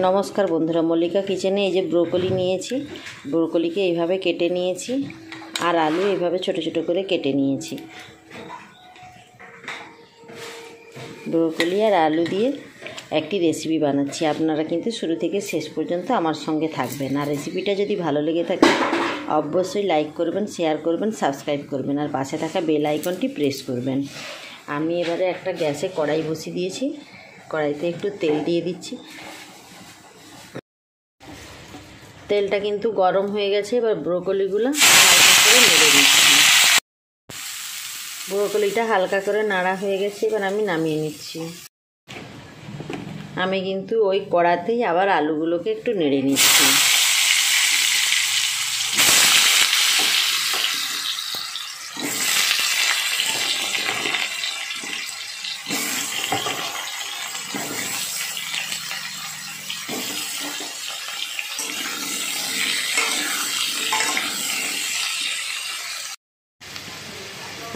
নমস্কার বন্ধুরা, মল্লিকা কিচেনে এই যে ব্রোকলি নিয়েছি, ব্রোকলিকে এইভাবে কেটে নিয়েছি আর আলু এইভাবে ছোট ছোট করে কেটে নিয়েছি। ব্রোকলি আর আলু দিয়ে একটি রেসিপি বানাচ্ছি। আপনারা কিন্তু শুরু থেকে শেষ পর্যন্ত আমার সঙ্গে থাকবেন। আর রেসিপিটা যদি ভালো লেগে থাকে অবশ্যই লাইক করবেন, শেয়ার করবেন, সাবস্ক্রাইব করবেন আর পাশে থাকা বেল আইকনটি প্রেস করবেন। আমি এবারে একটা গ্যাসে কড়াই বসিয়ে দিয়েছি। কড়াইতে একটু তেল দিয়ে দিচ্ছি। তেলটা কিন্তু গরম হয়ে গেছে। এবার ব্রোকলিগুলো হালকা করে নেড়ে নিচ্ছি। ব্রোকলিটা হালকা করে নাড়া হয়ে গেছে, এবার আমি নামিয়ে নিচ্ছি। আমি কিন্তু ওই কড়াতেই আবার আলুগুলোকে একটু নেড়ে নিচ্ছি।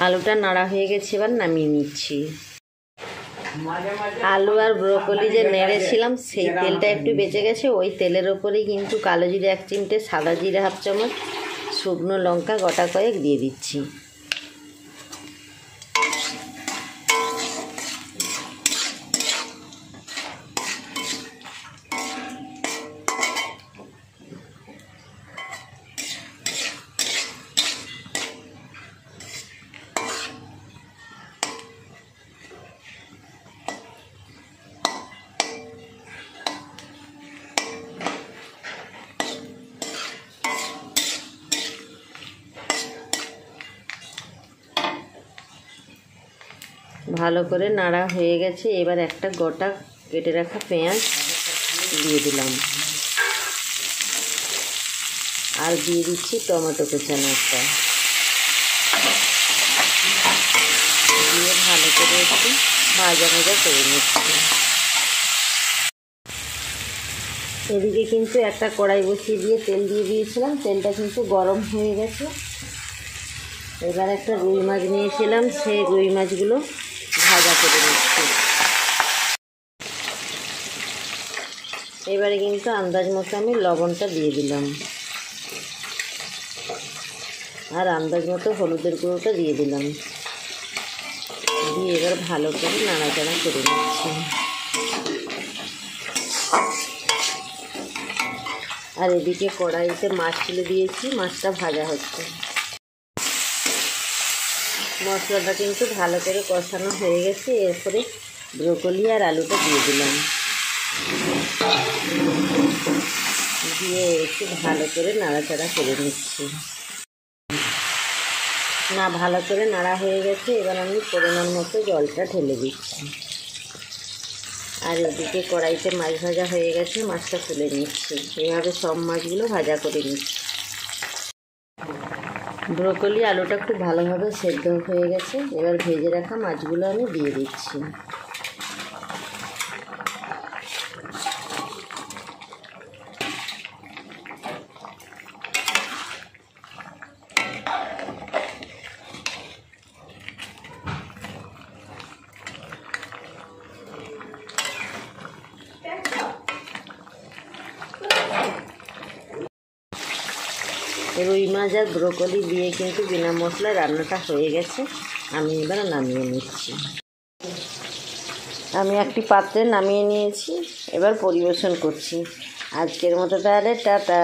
আলুটা নাড়া হয়ে গেছে, এবার নামিয়ে নিচ্ছি। আলু আর ব্রোকলি যে নেড়েছিলাম সেই তেলটা একটু বেঁচে গেছে। ওই তেলের ওপরেই কিন্তু কালো জিরে 1 চিমটে, সাদা জিরে 1/2 চামচ, শুকনো লঙ্কা গোটা কয়েক দিয়ে দিচ্ছি। ভালো করে নাড়া হয়ে গেছে। এবার একটা গোটা কেটে রাখা পেঁয়াজ দিয়ে দিলাম আর দিয়ে দিচ্ছি টমেটো কুচানো একটা, দিয়ে ভালো করে একটু ভাজা ভাজা করে নিচ্ছি। এদিকে কিন্তু একটা কড়াই বসিয়ে দিয়ে তেল দিয়ে দিয়েছিলাম। তেলটা কিন্তু গরম হয়ে গেছে। এবার একটা রুই মাছ নিয়েছিলাম, সেই রুই মাছগুলো ভাজা করে নিচ্ছি। এবারে কিন্তু আন্দাজ মতো আমি লবণটা দিয়ে দিলাম আর আন্দাজ মতো হলুদের গুঁড়োটা দিয়ে দিলাম, দিয়ে এবার ভালো করে নাড়াচাড়া করে নিচ্ছি। আর এদিকে কড়াইতে মাছ তুলে দিয়েছি, মাছটা ভাজা হচ্ছে। মশলাটা কিন্তু ভালো করে কষানো হয়ে গেছে। এরপরে ব্রোকলি আর আলুটা দিয়ে দিলাম, দিয়ে একটু ভালো করে নাড়াচাড়া করে নিচ্ছি। না, ভালো করে নাড়া হয়ে গেছে। এবার আমি পরিমাণ মতো জলটা ঢেলে দিচ্ছি। আর এদিকে কড়াইতে মাছ ভাজা হয়ে গেছে, মাছটা তুলে নিচ্ছি। এভাবে সব মাছগুলো ভাজা করে নিচ্ছি। ব্রোকলি আলুটা খুব ভালোভাবে সেদ্ধ হয়ে গেছে। এবার ভেজে রাখা মাছগুলো আমি দিয়ে দিচ্ছি। রুই মাছ আর ব্রোকলি দিয়ে কিন্তু বিনা মশলায় রান্নাটা হয়ে গেছে। আমি এবার নামিয়ে নিচ্ছি। আমি একটি পাত্রে নামিয়ে নিয়েছি, এবার পরিবেশন করছি। আজকের মতো তাহলে টাটা।